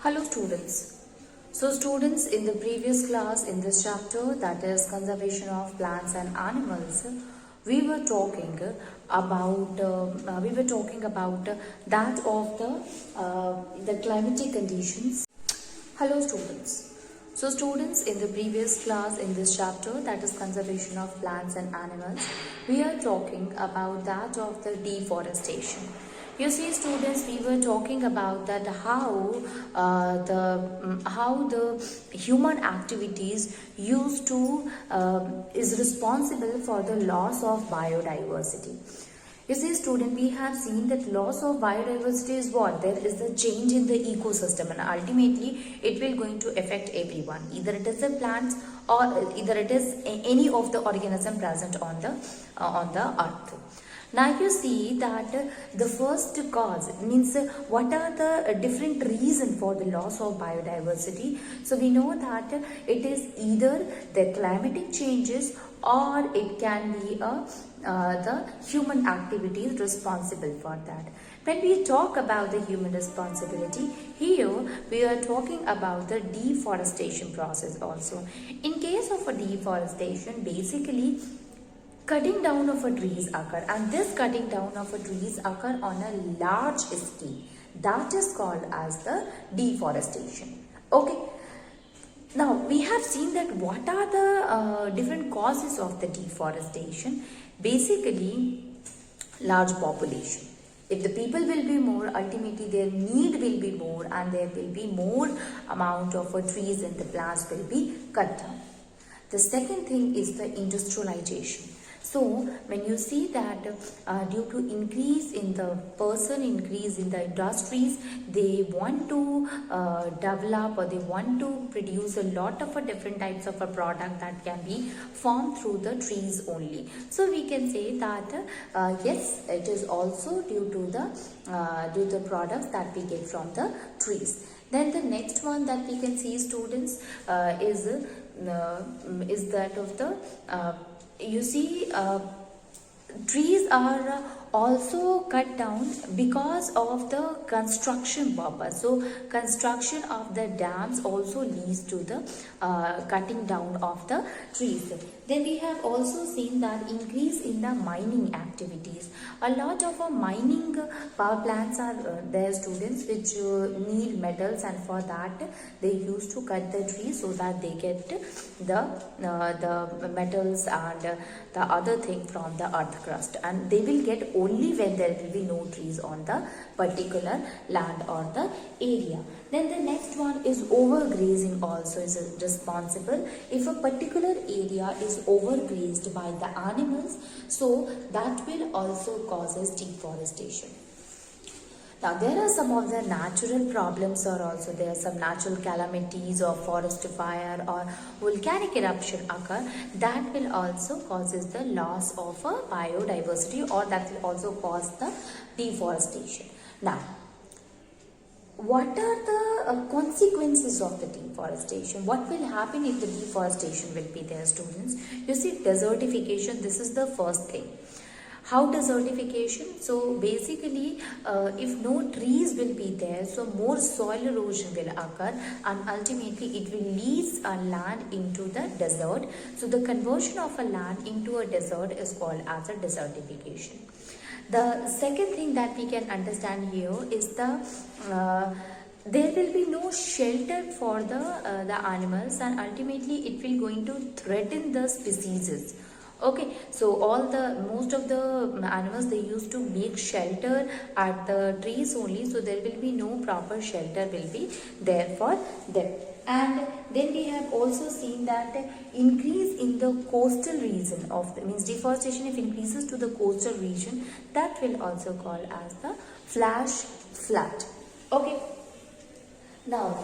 Hello students. So students, in the previous class in this chapter, that is conservation of plants and animals, we were talking about that of the climatic conditions. Hello students. So students, in the previous class in this chapter, that is conservation of plants and animals, we are talking about that of the deforestation. You see students, we were talking about that how the human activities used to is responsible for the loss of biodiversity. You see student, we have seen that loss of biodiversity is what? There is a change in the ecosystem and ultimately it will going to affect everyone. Either it is the plants or either it is any of the organism present on the earth. Now you see that the first cause means what are the different reasons for the loss of biodiversity. So we know that it is either the climatic changes or it can be the human activities responsible for that. When we talk about the human responsibility, here we are talking about the deforestation process also. In case of a deforestation, basically cutting down of a trees occur, and this cutting down of a trees occur on a large scale. That is called as the deforestation. Okay. Now we have seen that what are the different causes of the deforestation. Basically, large population. If the people will be more, ultimately their need will be more and there will be more amount of trees and the plants will be cut down. The second thing is the industrialization. So when you see that due to increase in the industries, they want to develop or they want to produce a lot of different types of a product that can be formed through the trees only. So we can say that yes, it is also due to the products that we get from the trees. Then the next one that we can see students is that of the you see trees are also cut down because of the construction purpose. So construction of the dams also leads to the cutting down of the trees. Then we have also seen that increase in the mining activities. A lot of mining power plants are there students which need metals, and for that they used to cut the trees so that they get the metals and the other thing from the earth crust, and they will get only when there will be no trees on the particular land or the area. Then the next one is overgrazing also is responsible. If a particular area is overgrazed by the animals, so that will also causes deforestation. Now there are some of the natural problems or also there are some natural calamities or forest fire or volcanic eruption occur that will also causes the loss of a biodiversity, or that will also cause the deforestation. Now what are the consequences of the deforestation? What will happen if the deforestation will be there students? You see, desertification, this is the first thing. How desertification? So basically if no trees will be there, so more soil erosion will occur and ultimately it will lead a land into the desert. So the conversion of a land into a desert is called as a desertification. The second thing that we can understand here is there will be no shelter for the animals, and ultimately it will going to threaten the species. Okay, so most of the animals, they used to make shelter at the trees only, so there will be no proper shelter will be there for them. And then we have also seen that increase in the coastal region means deforestation, if increases to the coastal region, that will also call as the flash flood. Okay, now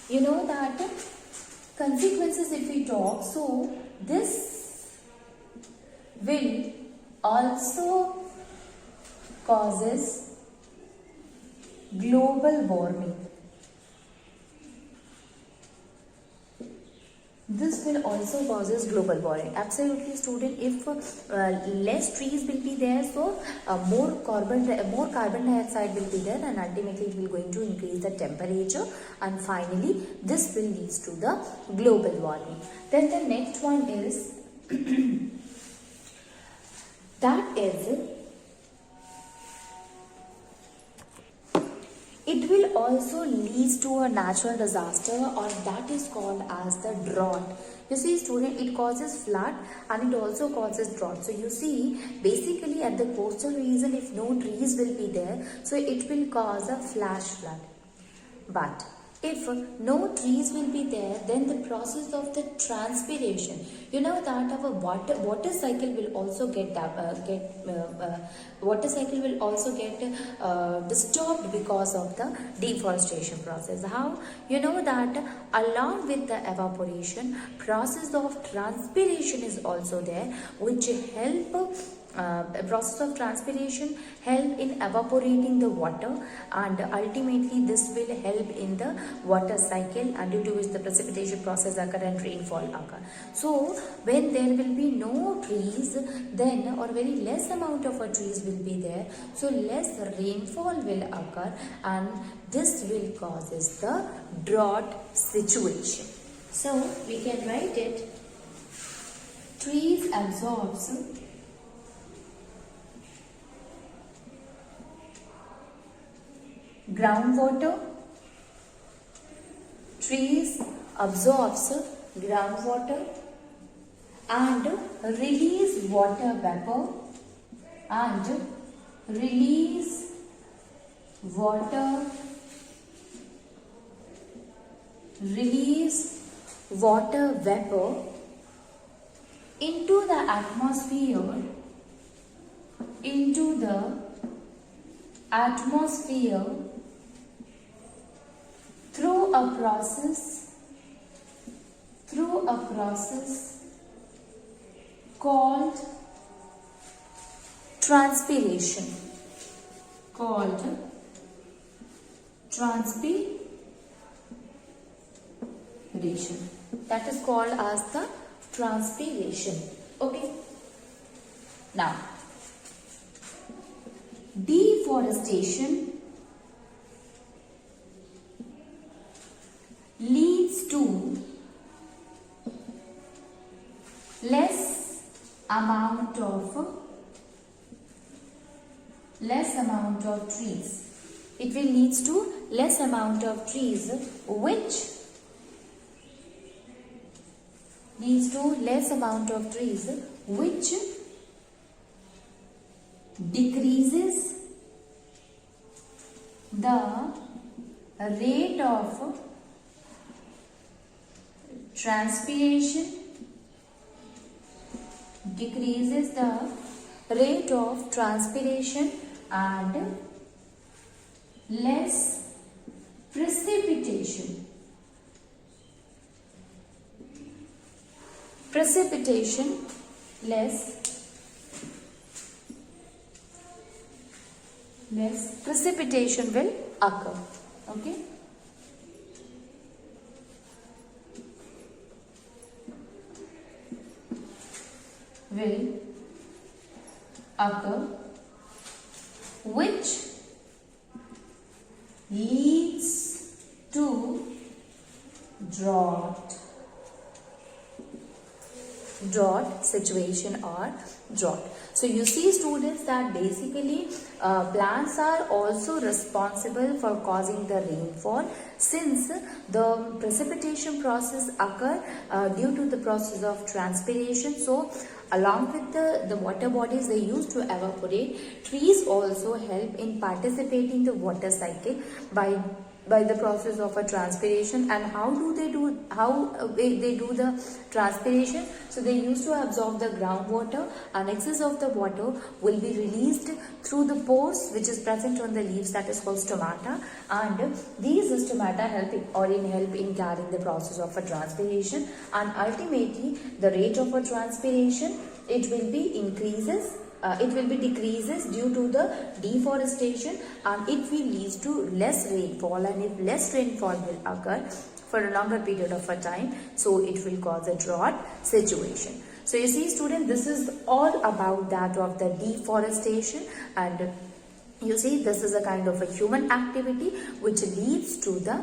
you know that consequences if we talk, so this will also causes global warming. this will also causes global warming. Absolutely, student. If less trees will be there, so more carbon dioxide will be there, and ultimately it will going to increase the temperature, and finally this will lead to the global warming. Then the next one is that is it will also lead to a natural disaster, or that is called as the drought. You see, student, it causes flood and it also causes drought. So you see, basically at the coastal region, if no trees will be there, so it will cause a flash flood. But if no trees will be there, then the process of the transpiration, you know that our water cycle will also get disturbed because of the deforestation process. How? You know that along with the evaporation, process of transpiration is also there, which help process of transpiration help in evaporating the water, and ultimately this will help in the water cycle, and due to which the precipitation process occur and rainfall occur. So when there will be no trees, then or very less amount of trees will be there, so less rainfall will occur, and this will causes the drought situation. So we can write it: trees absorbs groundwater. Trees absorbs groundwater and release water vapor into the atmosphere through a process called transpiration. That is called as the transpiration. Okay. Now, deforestation leads to less amount of trees. It will leads to less amount of trees, which leads to less amount of trees, which decreases the rate of transpiration, and less precipitation. Less precipitation will occur. Okay. Will occur, which leads to drought situation or drought. So you see, students, that basically plants are also responsible for causing the rainfall, since the precipitation process occur due to the process of transpiration. So along with the water bodies they used to evaporate, trees also help in participating the water cycle by the process of a transpiration. And how they do the transpiration? So they used to absorb the groundwater, and excess of the water will be released through the pores which is present on the leaves, that is called stomata, and these stomata help in carrying the process of a transpiration, and ultimately the rate of a transpiration, it will be decreases due to the deforestation, and it will lead to less rainfall, and if less rainfall will occur, for a longer period of a time, so it will cause a drought situation. So you see student, this is all about that of the deforestation, and you see this is a kind of a human activity which leads to the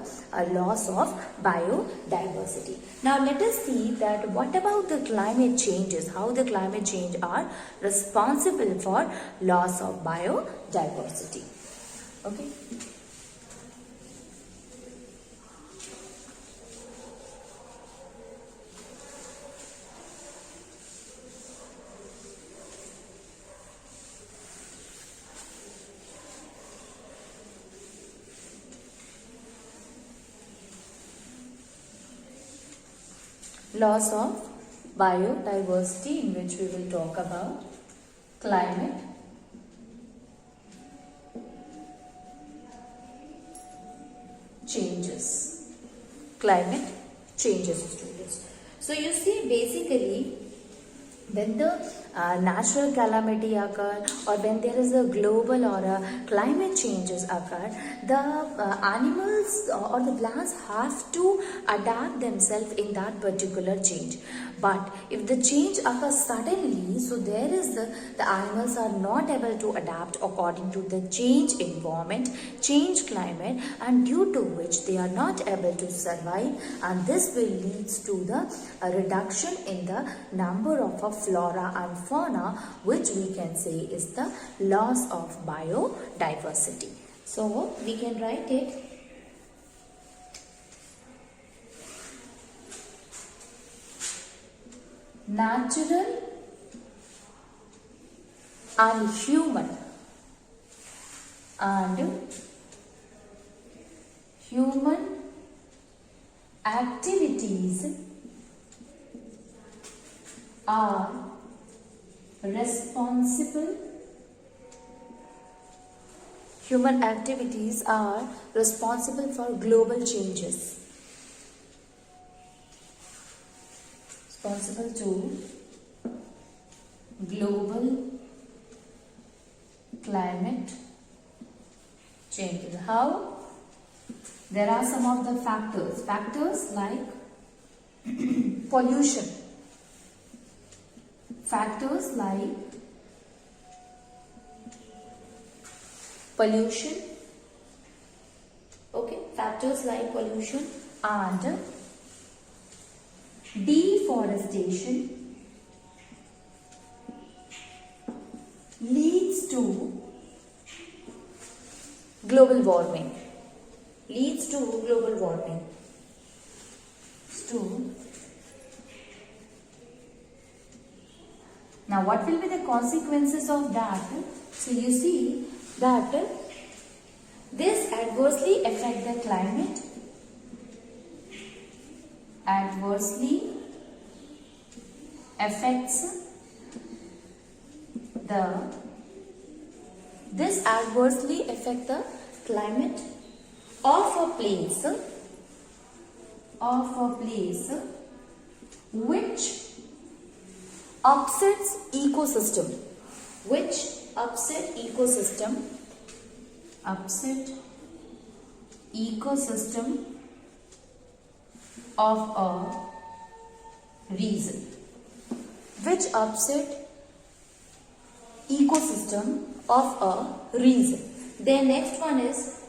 loss of biodiversity. Now let us see that what about the climate changes, how the climate change are responsible for loss of biodiversity. Okay. Loss of biodiversity, in which we will talk about climate changes. Climate changes, students. So you see, basically when the natural calamity occur, or when there is a global or a climate changes occur, the animals or the plants have to adapt themselves in that particular change. But if the change occurs suddenly, so there is the animals are not able to adapt according to the change environment, change climate, and due to which they are not able to survive, and this will lead to the reduction in the number of a flora and fauna, which we can say is the loss of biodiversity. So we can write it natural and human activities are responsible for global changes. Responsible to global climate changes. How? There are some of the factors like pollution, factors like pollution, and deforestation leads to global warming. Now what will be the consequences of that? So you see that this adversely affect the climate, this adversely affect the climate of a place which upsets ecosystem of a reason. Then next one is,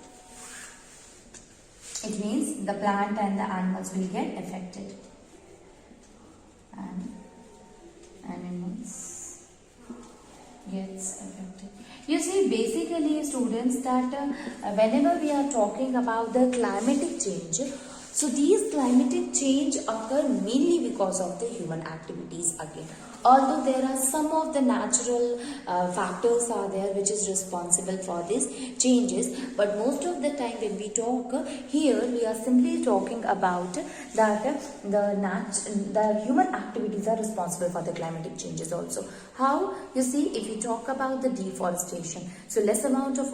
it means the plant and the animals will get affected. And animals gets affected. You see, basically students, that whenever we are talking about the climatic change, so these climatic change occur mainly because of the human activities again. Although there are some of the natural factors are there which is responsible for these changes, but most of the time when we talk here, we are simply talking about that the human activities are responsible for the climatic changes also. How? You see, if we talk about the deforestation, so less amount of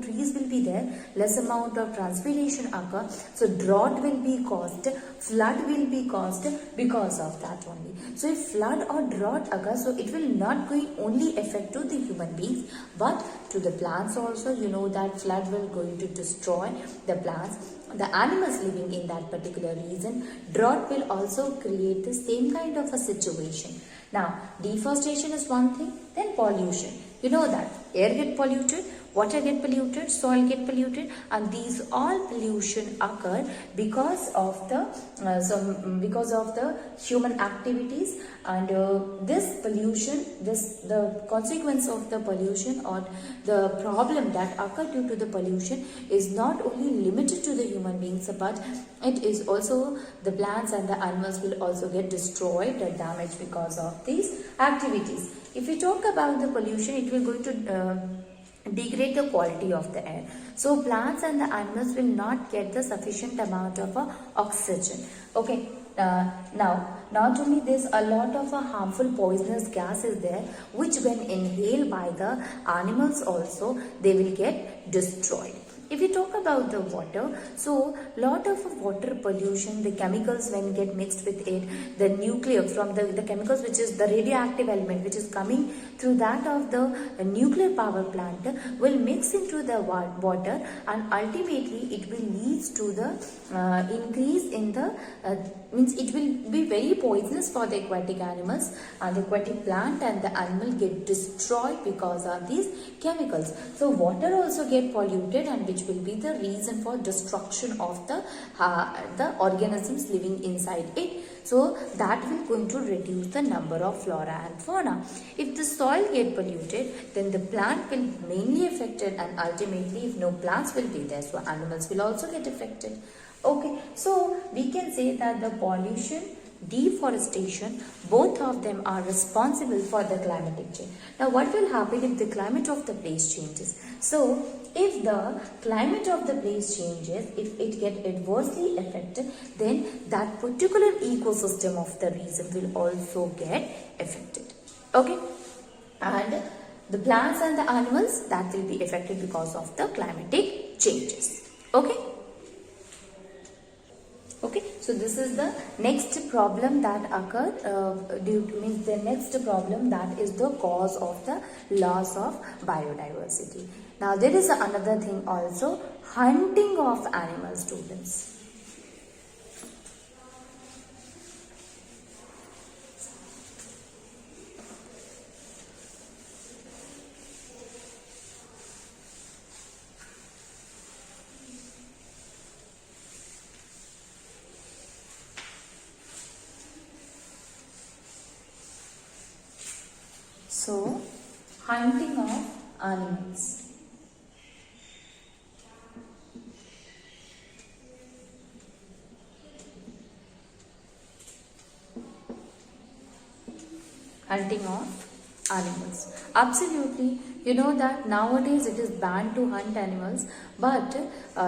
trees will be there, less amount of transpiration occur, so drought will be caused, flood will be caused because of that only. So if flood or drought occurs, so it will not going only affect to the human beings but to the plants also. You know that flood will going to destroy the plants, the animals living in that particular region. Drought will also create the same kind of a situation. Now deforestation is one thing, then pollution. You know that air get polluted, water get polluted, soil get polluted, and these all pollution occur because of the human activities. And this pollution, the consequence of the pollution or the problem that occur due to the pollution is not only limited to the human beings, but it is also the plants and the animals will also get destroyed or damaged because of these activities. If we talk about the pollution, it will going to degrade the quality of the air. So plants and the animals will not get the sufficient amount of oxygen. Okay. Now, not only this, a lot of harmful poisonous gas is there, which when inhaled by the animals also, they will get destroyed. If we talk about the water, so lot of water pollution, the chemicals when get mixed with it, the nuclear from the chemicals which is the radioactive element which is coming through that of the nuclear power plant will mix into the water, and ultimately it will lead to the increase in the means it will be very poisonous for the aquatic animals, and the aquatic plant and the animal get destroyed because of these chemicals. So water also get polluted, and which will be the reason for destruction of the organisms living inside it. So that will going to reduce the number of flora and fauna. If the soil get polluted, then the plant will mainly affected, and ultimately if no plants will be there, so animals will also get affected. Okay, so we can say that the pollution, deforestation, both of them are responsible for the climatic change. Now what will happen if the climate of the place changes? So if the climate of the place changes, if it get adversely affected, then that particular ecosystem of the region will also get affected. Okay, and the plants and the animals that will be affected because of the climatic changes. Okay. Okay, so this is the next problem that occurred means the next problem that is the cause of the loss of biodiversity. Now there is another thing also, hunting of animal, students. So, hunting of animals. Hunting of animals. Absolutely. You know that nowadays it is banned to hunt animals, but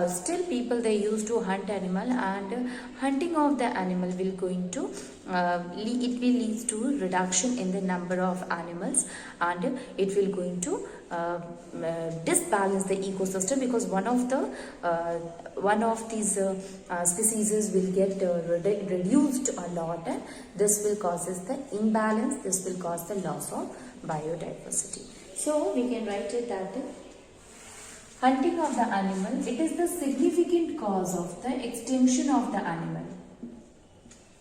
still people they used to hunt animal, and hunting of the animal will going to it will lead to reduction in the number of animals, and it will going to disbalance the ecosystem, because one of these species will get reduced a lot, and this will causes the imbalance, this will cause the loss of biodiversity. So we can write it that hunting of the animal, it is the significant cause of the extinction of the animal.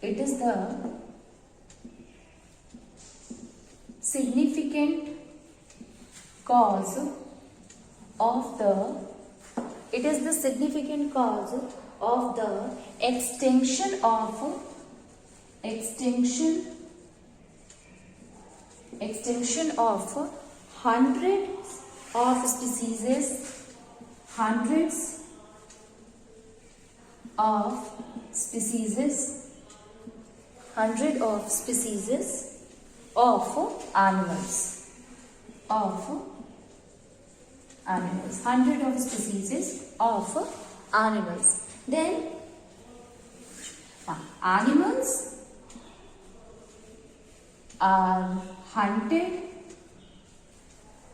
It is the significant cause of the extinction of hundreds of species of animals. Then animals are hunted.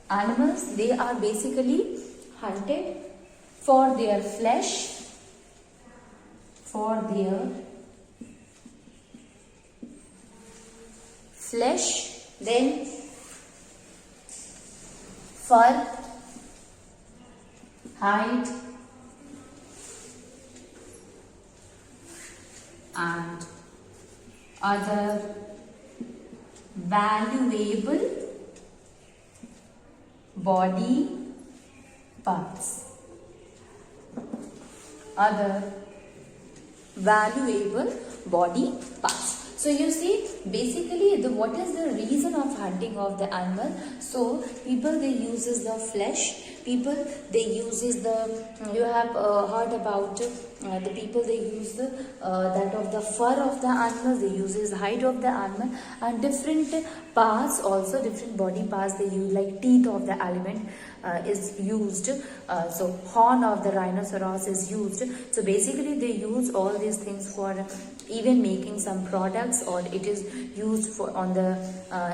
Animals, they are basically hunted for their flesh, for their flesh, then fur, hide, and other valuable body parts. Other valuable body parts. So you see, basically, what is the reason of hunting of the animal? So people, they uses the flesh. People, they uses the, you have heard about the people, they use the that of the fur of the animal, they uses hide of the animal, and different parts also, different body parts they use, like teeth of the elephant is used, so horn of the rhinoceros is used. So basically they use all these things for even making some products, or it is used for on the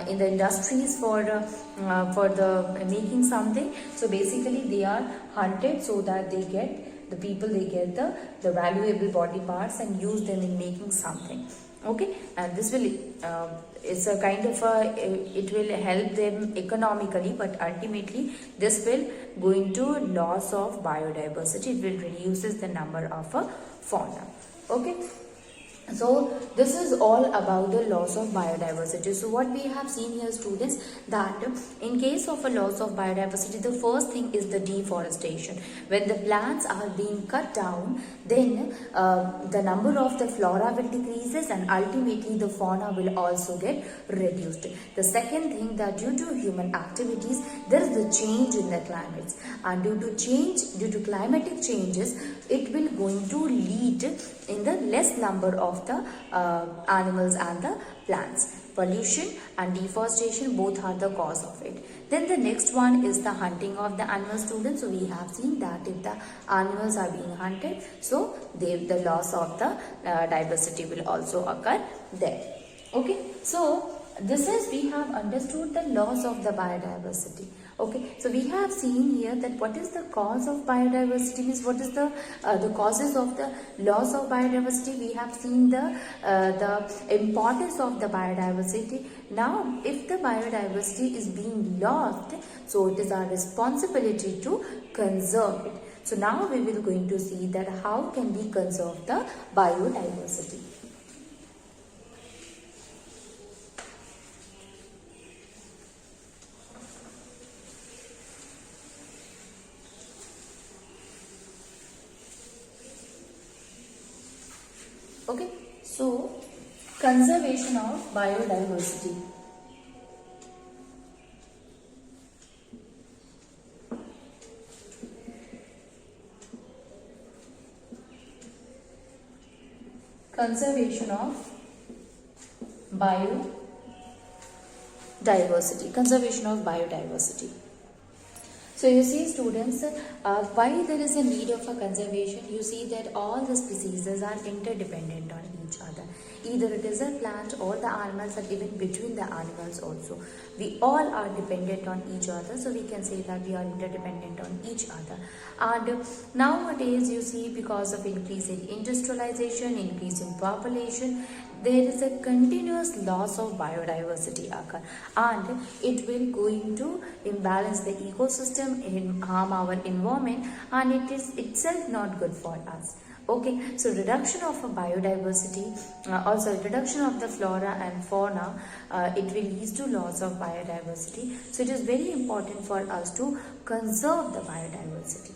in the industries for the making something. So basically they are hunted so that they get, the people, they get the valuable body parts and use them in making something. Okay, and this will it's a kind of a, it will help them economically, but ultimately this will go into loss of biodiversity. It will reduces the number of fauna. Okay, so this is all about the loss of biodiversity. So what we have seen here, students, that in case of a loss of biodiversity, the first thing is the deforestation. When the plants are being cut down, then the number of the flora will decreases, and ultimately the fauna will also get reduced. The second thing, that due to human activities, there is the change in the climates, and due to climatic changes, it will going to lead in the less number of the animals and the plants. Pollution and deforestation, both are the cause of it. Then the next one is the hunting of the animal, students. So we have seen that if the animals are being hunted, so the loss of the diversity will also occur there. Okay, so this is, we have understood the loss of the biodiversity. Okay, so we have seen here that what is the cause of biodiversity, means what is the causes of the loss of biodiversity. We have seen the importance of the biodiversity. Now, if the biodiversity is being lost, so it is our responsibility to conserve it. So now we will going to see that how can we conserve the biodiversity. Okay, so conservation of biodiversity. Conservation of biodiversity. Conservation of biodiversity. So you see, students, why there is a need of a conservation, you see that all the species are interdependent on each other. Either it is a plant or the animals, or even between the animals also. We all are dependent on each other, so we can say that we are interdependent on each other. And nowadays you see, because of increase in industrialization, increase in population, there is a continuous loss of biodiversity occur, and it will going to imbalance the ecosystem, harm our environment, and it is itself not good for us. Okay, so reduction of a biodiversity, also reduction of the flora and fauna, it will lead to loss of biodiversity. So it is very important for us to conserve the biodiversity.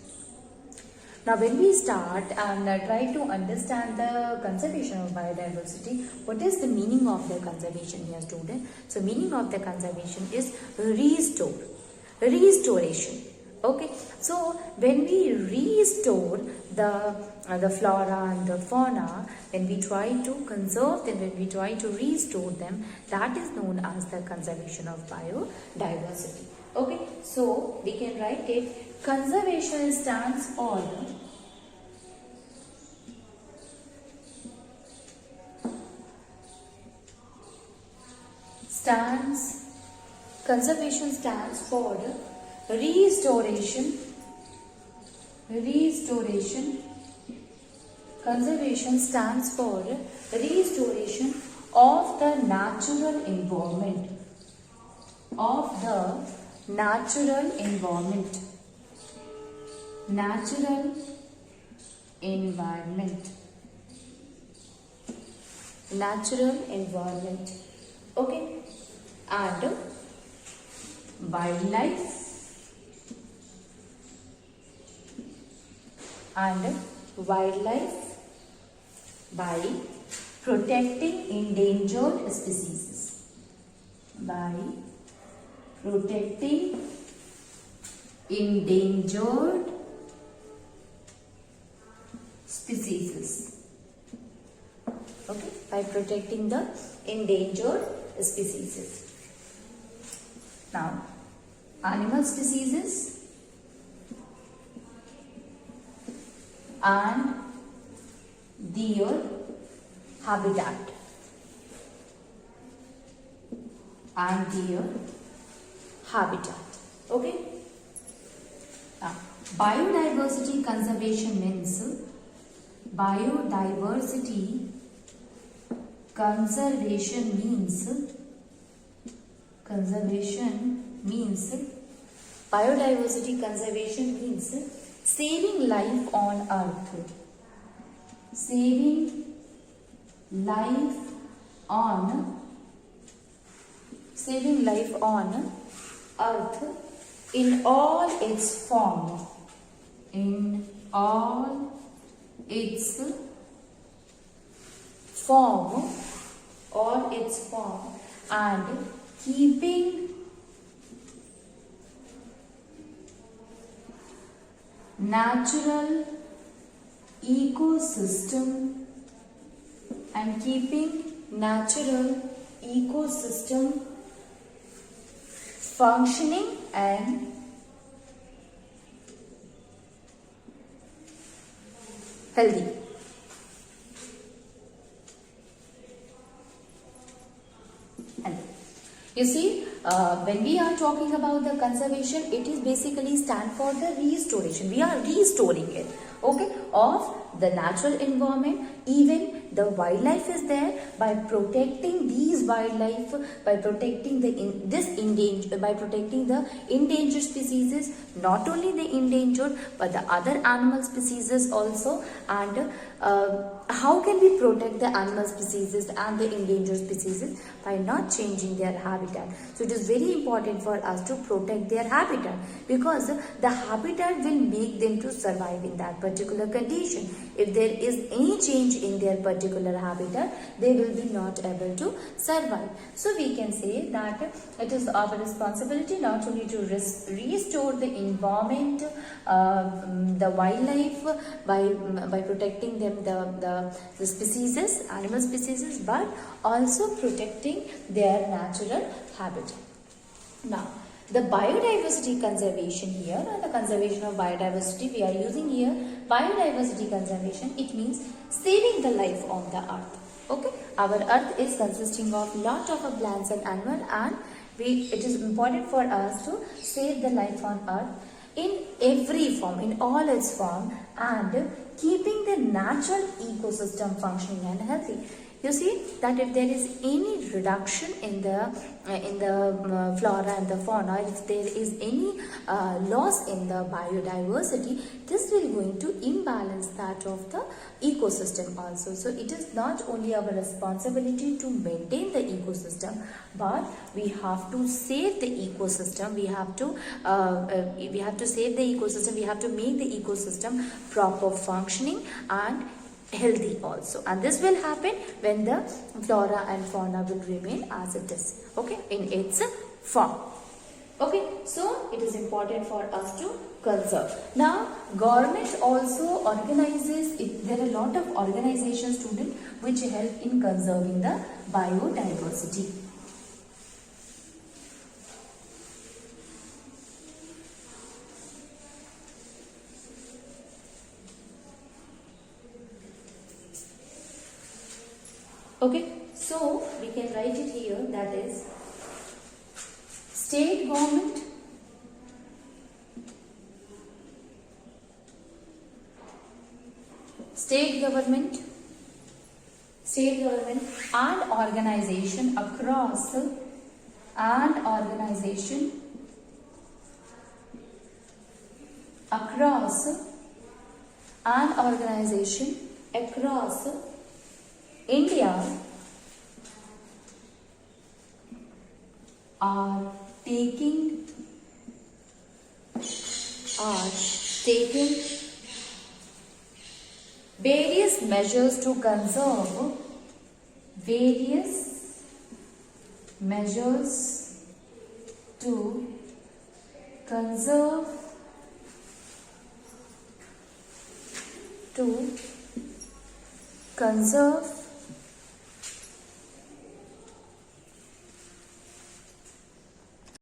Now when we start and try to understand the conservation of biodiversity, what is the meaning of the conservation here, student? So meaning of the conservation is restoration. Okay, so when we restore the flora and the fauna, when we try to conserve them, when we try to restore them, that is known as the conservation of biodiversity. Okay, so we can write it. Conservation stands for conservation stands for restoration, Conservation stands for restoration of the natural environment. Of the natural environment. Natural environment. Natural environment. Okay. And wildlife. And wildlife by protecting endangered species. By protecting endangered species. Okay, by protecting the endangered species. Now, animal species and their habitat. And their habitat. Okay. Now, biodiversity conservation means biodiversity conservation means biodiversity conservation means saving life on earth. Saving life on earth in all its form. In all its form. And keeping natural ecosystem functioning and healthy. You see, when we are talking about the conservation, it is basically stand for the restoration. We are restoring it, okay, of the natural environment. Even the wildlife is there. By protecting these wildlife, by protecting the endangered species, not only the endangered but the other animal species also. And how can we protect the animal species and the endangered species? By not changing their habitat. So it is very important for us to protect their habitat, because the habitat will make them to survive in that particular condition. If there is any change in their particular habitat, they will be not able to survive. So we can say that it is our responsibility not only to restore the environment, the wildlife, by protecting them, the species, animal species, but also protecting their natural habitat. Now, the biodiversity conservation here, and the conservation of biodiversity we are using here, biodiversity conservation, it means saving the life on the earth. Okay, our earth is consisting of lot of plants and animals, and it is important for us to save the life on earth in every form, in all its form, and keeping the natural ecosystem functioning and healthy. You see that if there is any reduction in the flora and the fauna, if there is any loss in the biodiversity, this will going to imbalance that of the ecosystem also. So it is not only our responsibility to maintain the ecosystem, but we have to save the ecosystem. We have to save the ecosystem. We have to make the ecosystem proper functioning and healthy also, and this will happen when the flora and fauna will remain as it is, okay, in its form. Okay, so it is important for us to conserve. Now, government also organizes it. There are a lot of organizations, students, which help in conserving the biodiversity. Okay, so we can write it here, that is state government, state government and organization across India are taking various measures to conserve conserve